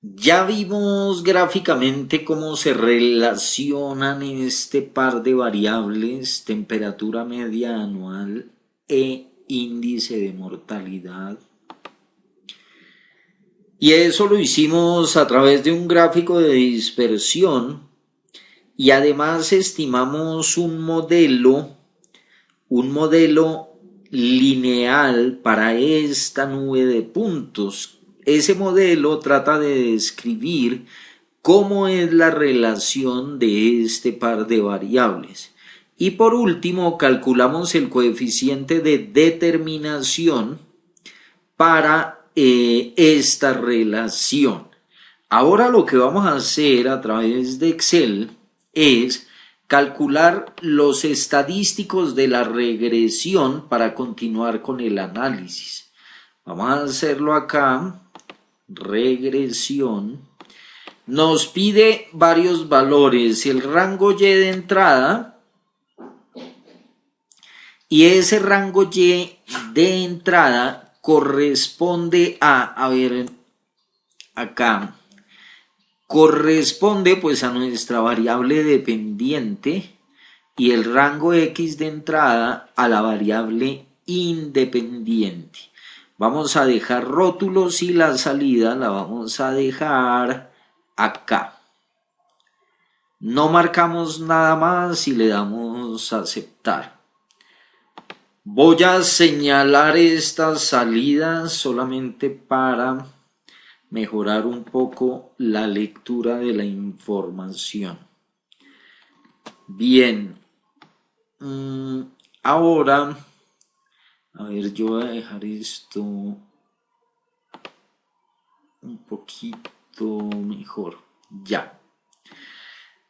Ya vimos gráficamente cómo se relacionan este par de variables, temperatura media anual e índice de mortalidad. Y eso lo hicimos a través de un gráfico de dispersión y además estimamos un modelo lineal para esta nube de puntos. Ese modelo trata de describir cómo es la relación de este par de variables. Y por último, calculamos el coeficiente de determinación para esta relación. Ahora lo que vamos a hacer a través de Excel es calcular los estadísticos de la regresión para continuar con el análisis. Vamos a hacerlo acá, regresión. Nos pide varios valores, el rango Y de entrada, y ese rango Y de entrada corresponde a ver, acá, corresponde pues a nuestra variable dependiente y el rango X de entrada a la variable independiente. Vamos a dejar rótulos y la salida la vamos a dejar acá. No marcamos nada más y le damos a aceptar. Voy a señalar estas salidas solamente para mejorar un poco la lectura de la información. Bien, ahora, a ver, yo voy a dejar esto un poquito mejor. Ya.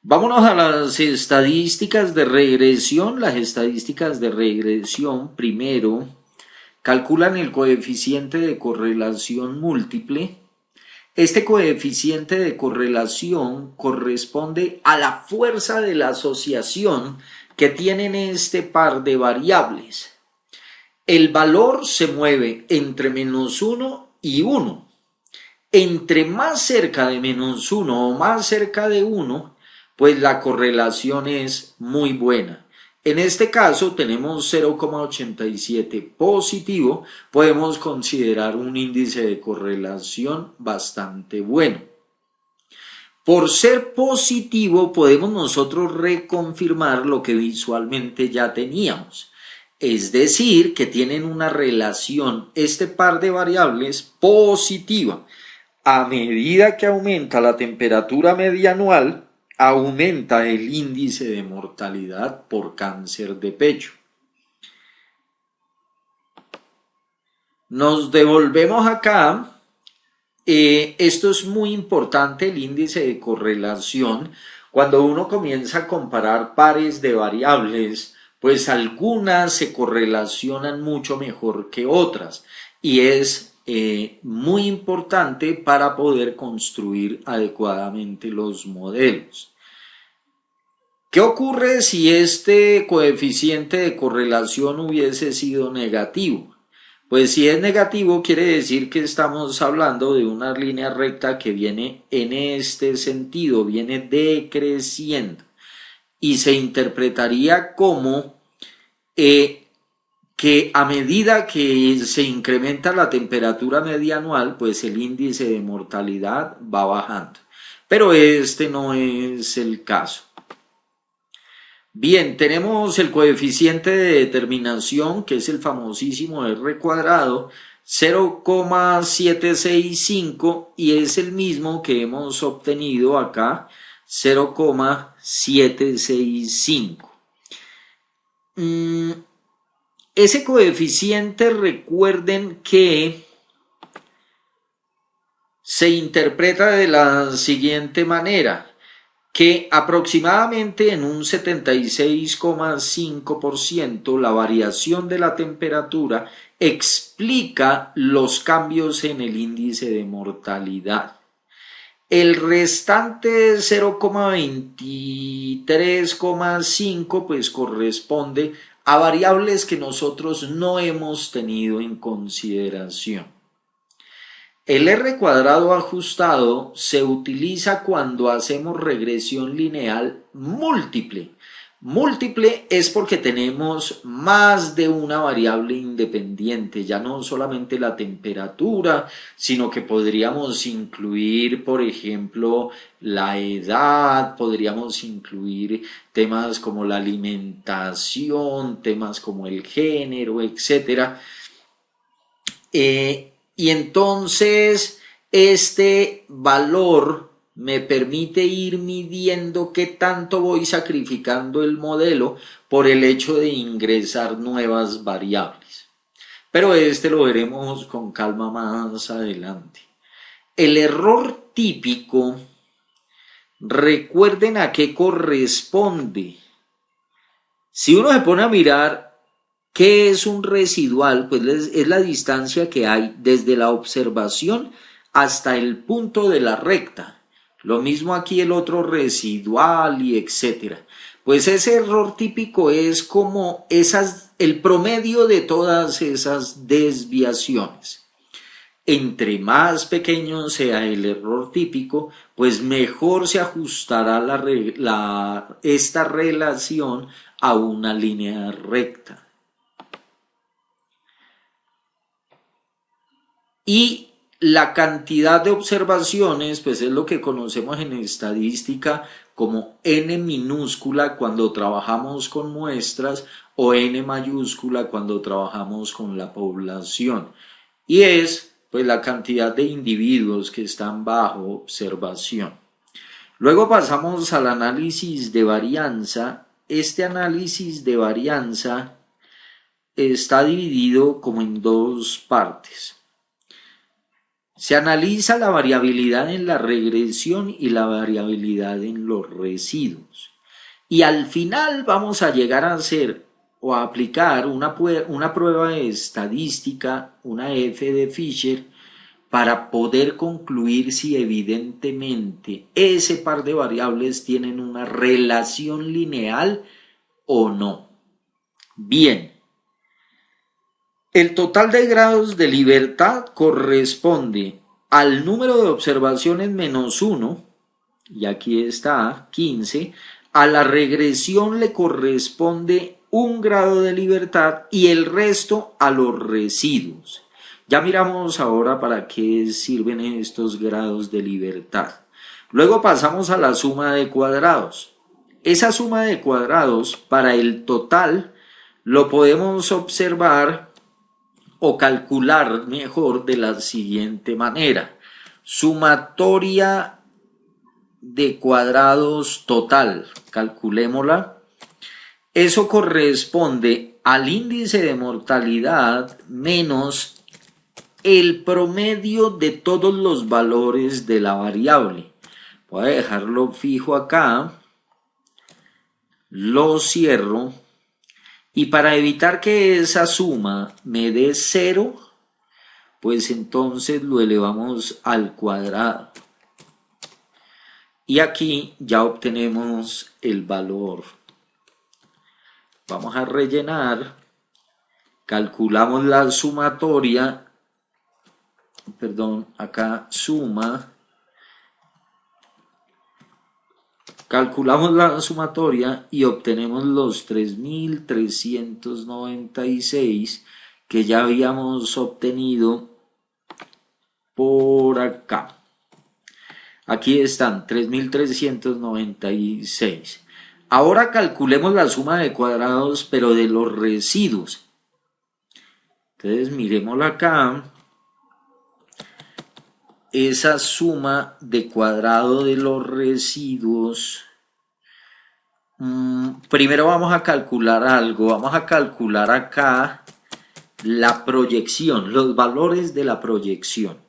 Vámonos a las estadísticas de regresión. Las estadísticas de regresión, primero, calculan el coeficiente de correlación múltiple. Este coeficiente de correlación corresponde a la fuerza de la asociación que tienen este par de variables. El valor se mueve entre -1 y 1. Entre más cerca de -1 o más cerca de 1, pues la correlación es muy buena. En este caso tenemos 0,87 positivo, podemos considerar un índice de correlación bastante bueno. Por ser positivo podemos nosotros reconfirmar lo que visualmente ya teníamos. Es decir, que tienen una relación, este par de variables, positiva. A medida que aumenta la temperatura media anual, aumenta el índice de mortalidad por cáncer de pecho. Nos devolvemos acá. Esto es muy importante, el índice de correlación. Cuando uno comienza a comparar pares de variables, pues algunas se correlacionan mucho mejor que otras y es muy importante para poder construir adecuadamente los modelos. ¿Qué ocurre si este coeficiente de correlación hubiese sido negativo? Pues si es negativo quiere decir que estamos hablando de una línea recta que viene en este sentido, viene decreciendo y se interpretaría como que a medida que se incrementa la temperatura media anual, pues el índice de mortalidad va bajando. Pero este no es el caso. Bien, tenemos el coeficiente de determinación, que es el famosísimo R cuadrado, 0,765 y es el mismo que hemos obtenido acá, 0,765. Ese coeficiente, recuerden que se interpreta de la siguiente manera, que aproximadamente en un 76,5% la variación de la temperatura explica los cambios en el índice de mortalidad. El restante 0,23,5 pues corresponde a variables que nosotros no hemos tenido en consideración. El R cuadrado ajustado se utiliza cuando hacemos regresión lineal múltiple. Múltiple es porque tenemos más de una variable independiente, ya no solamente la temperatura, sino que podríamos incluir, por ejemplo, la edad, podríamos incluir temas como la alimentación, temas como el género, etcétera. Y entonces este valor me permite ir midiendo qué tanto voy sacrificando el modelo por el hecho de ingresar nuevas variables. Pero este lo veremos con calma más adelante. El error típico, recuerden a qué corresponde. Si uno se pone a mirar ¿qué es un residual? Pues es la distancia que hay desde la observación hasta el punto de la recta. Lo mismo aquí el otro residual y etcétera. Pues ese error típico es como el promedio de todas esas desviaciones. Entre más pequeño sea el error típico, pues mejor se ajustará esta relación a una línea recta. Y la cantidad de observaciones, pues es lo que conocemos en estadística como n minúscula cuando trabajamos con muestras o n mayúscula cuando trabajamos con la población. Y es pues la cantidad de individuos que están bajo observación. Luego pasamos al análisis de varianza. Este análisis de varianza está dividido como en dos partes. Se analiza la variabilidad en la regresión y la variabilidad en los residuos. Y al final vamos a llegar a hacer o a aplicar una prueba estadística, una F de Fisher, para poder concluir si evidentemente ese par de variables tienen una relación lineal o no. Bien. El total de grados de libertad corresponde al número de observaciones menos 1, y aquí está 15, a la regresión le corresponde un grado de libertad y el resto a los residuos. Ya miramos ahora para qué sirven estos grados de libertad. Luego pasamos a la suma de cuadrados. Esa suma de cuadrados para el total lo podemos observar o calcular mejor de la siguiente manera. Sumatoria de cuadrados total, calculémosla. Eso corresponde al índice de mortalidad menos el promedio de todos los valores de la variable. Voy a dejarlo fijo acá, lo cierro. Y para evitar que esa suma me dé 0, pues entonces lo elevamos al cuadrado. Y aquí ya obtenemos el valor. Vamos a rellenar, calculamos la sumatoria, acá suma, calculamos la sumatoria y obtenemos los 3.396 que ya habíamos obtenido por acá. Aquí están 3.396. Ahora calculemos la suma de cuadrados, pero de los residuos. Entonces miremosla acá. Esa suma de cuadrado de los residuos. Primero vamos a calcular algo. Vamos a calcular acá la proyección, los valores de la proyección.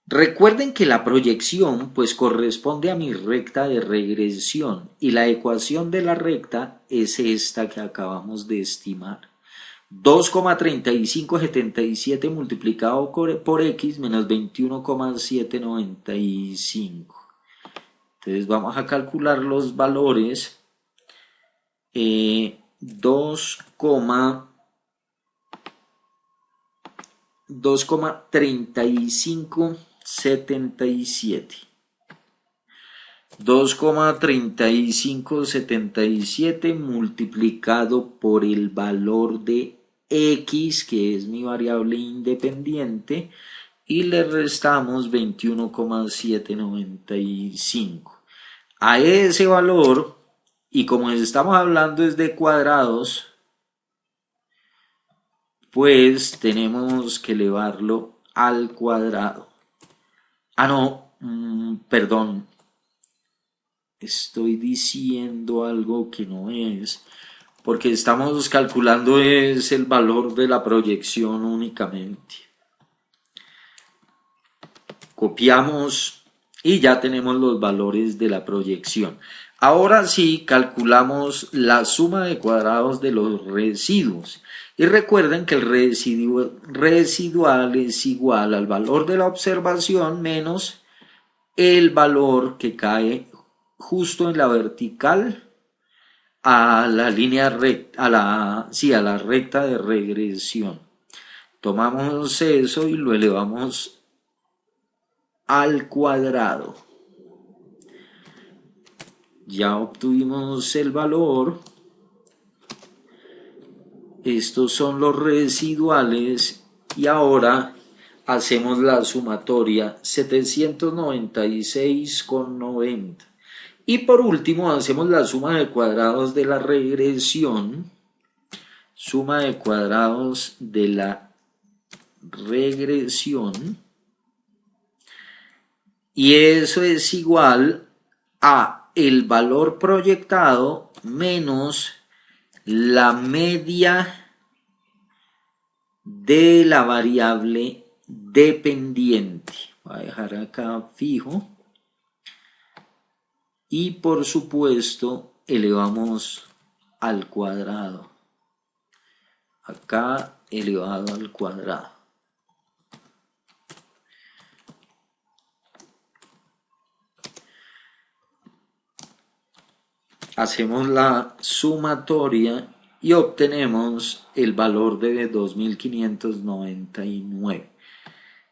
Recuerden que la proyección pues corresponde a mi recta de regresión y la ecuación de la recta es esta que acabamos de estimar. 2,3577 multiplicado por x menos 21,795. Entonces vamos a calcular los valores. 2,35 2,3577. 2,3577 multiplicado por el valor de X, que es mi variable independiente, y le restamos 21,795. A ese valor, y como estamos hablando es de cuadrados, pues tenemos que elevarlo al cuadrado. Ah, no, perdón. Estoy diciendo algo que no es, porque estamos calculando es el valor de la proyección únicamente. Copiamos y ya tenemos los valores de la proyección. Ahora sí calculamos la suma de cuadrados de los residuos. Y recuerden que el residual es igual al valor de la observación menos el valor que cae justo en la vertical a la línea recta, a la recta de regresión. Tomamos eso y lo elevamos al cuadrado. Ya obtuvimos el valor. Estos son los residuales y ahora hacemos la sumatoria 796,90. Y por último hacemos la suma de cuadrados de la regresión. Suma de cuadrados de la regresión. Y eso es igual a el valor proyectado menos la media de la variable dependiente. Voy a dejar acá fijo. Y por supuesto elevamos al cuadrado. Acá elevado al cuadrado. Hacemos la sumatoria y obtenemos el valor de 2599.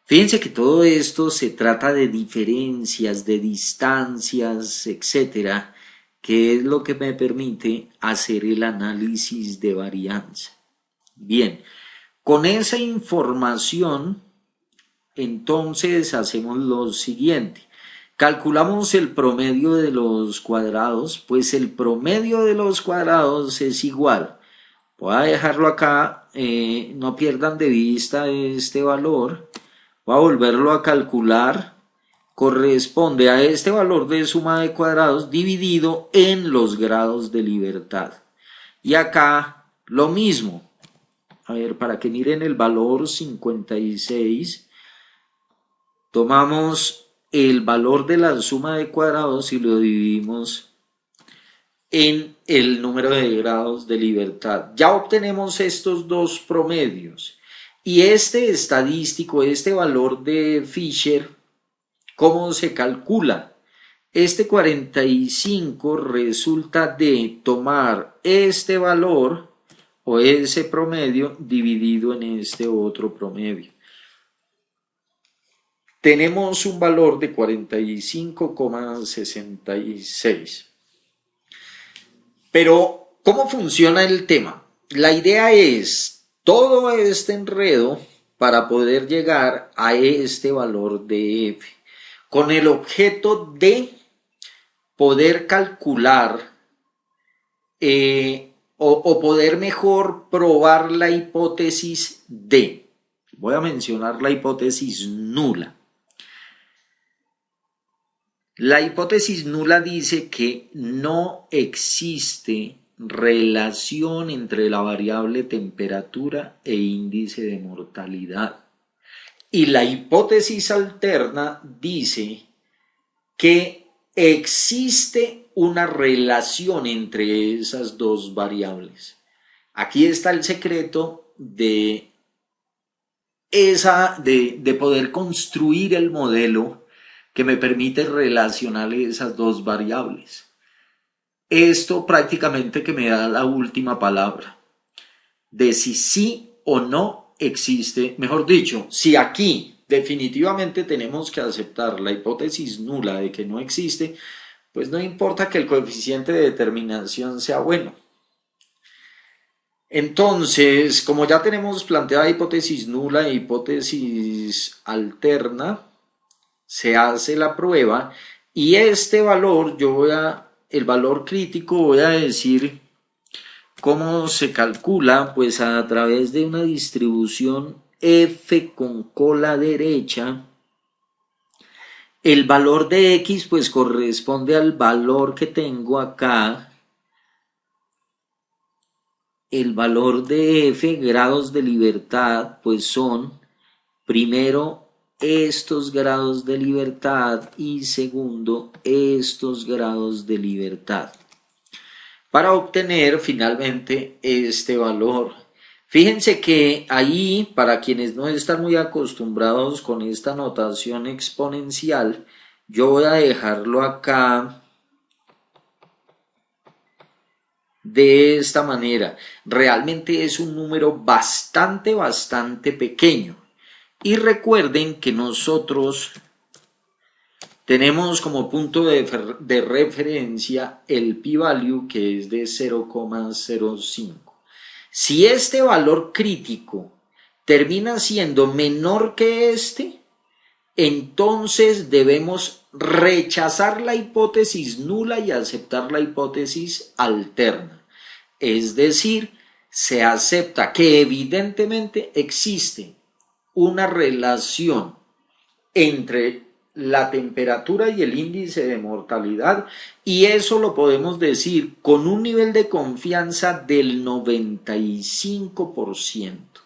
Fíjense que todo esto se trata de diferencias, de distancias, etcétera, que es lo que me permite hacer el análisis de varianza. Bien, con esa información, entonces hacemos lo siguiente. Calculamos el promedio de los cuadrados, pues el promedio de los cuadrados es igual. Voy a dejarlo acá, no pierdan de vista este valor. Voy a volverlo a calcular. Corresponde a este valor de suma de cuadrados dividido en los grados de libertad. Y acá lo mismo. A ver, para que miren el valor 56, tomamos el valor de la suma de cuadrados y lo dividimos en el número de grados de libertad. Ya obtenemos estos dos promedios. Y este estadístico, este valor de Fisher, ¿cómo se calcula? Este 45 resulta de tomar este valor o ese promedio dividido en este otro promedio. Tenemos un valor de 45,66. Pero, ¿cómo funciona el tema? La idea es todo este enredo para poder llegar a este valor de F, con el objeto de poder calcular o poder mejor probar la hipótesis D. Voy a mencionar la hipótesis nula. La hipótesis nula dice que no existe relación entre la variable temperatura e índice de mortalidad. Y la hipótesis alterna dice que existe una relación entre esas dos variables. Aquí está el secreto de poder construir el modelo que me permite relacionar esas dos variables. Esto prácticamente que me da la última palabra de si sí o no existe, mejor dicho, si aquí definitivamente tenemos que aceptar la hipótesis nula de que no existe, pues no importa que el coeficiente de determinación sea bueno. Entonces, como ya tenemos planteada hipótesis nula e hipótesis alterna, se hace la prueba y este valor, el valor crítico voy a decir cómo se calcula, pues a través de una distribución f con cola derecha. El valor de x pues corresponde al valor que tengo acá. El valor de f, grados de libertad, pues son primero estos grados de libertad y segundo estos grados de libertad, para obtener finalmente este valor. Fíjense que ahí, para quienes no están muy acostumbrados con esta notación exponencial, yo voy a dejarlo acá de esta manera. Realmente es un número bastante pequeño. Y recuerden que nosotros tenemos como punto de referencia el p-value, que es de 0,05. Si este valor crítico termina siendo menor que este, entonces debemos rechazar la hipótesis nula y aceptar la hipótesis alterna. Es decir, se acepta que evidentemente existe una relación entre la temperatura y el índice de mortalidad, y eso lo podemos decir con un nivel de confianza del 95%.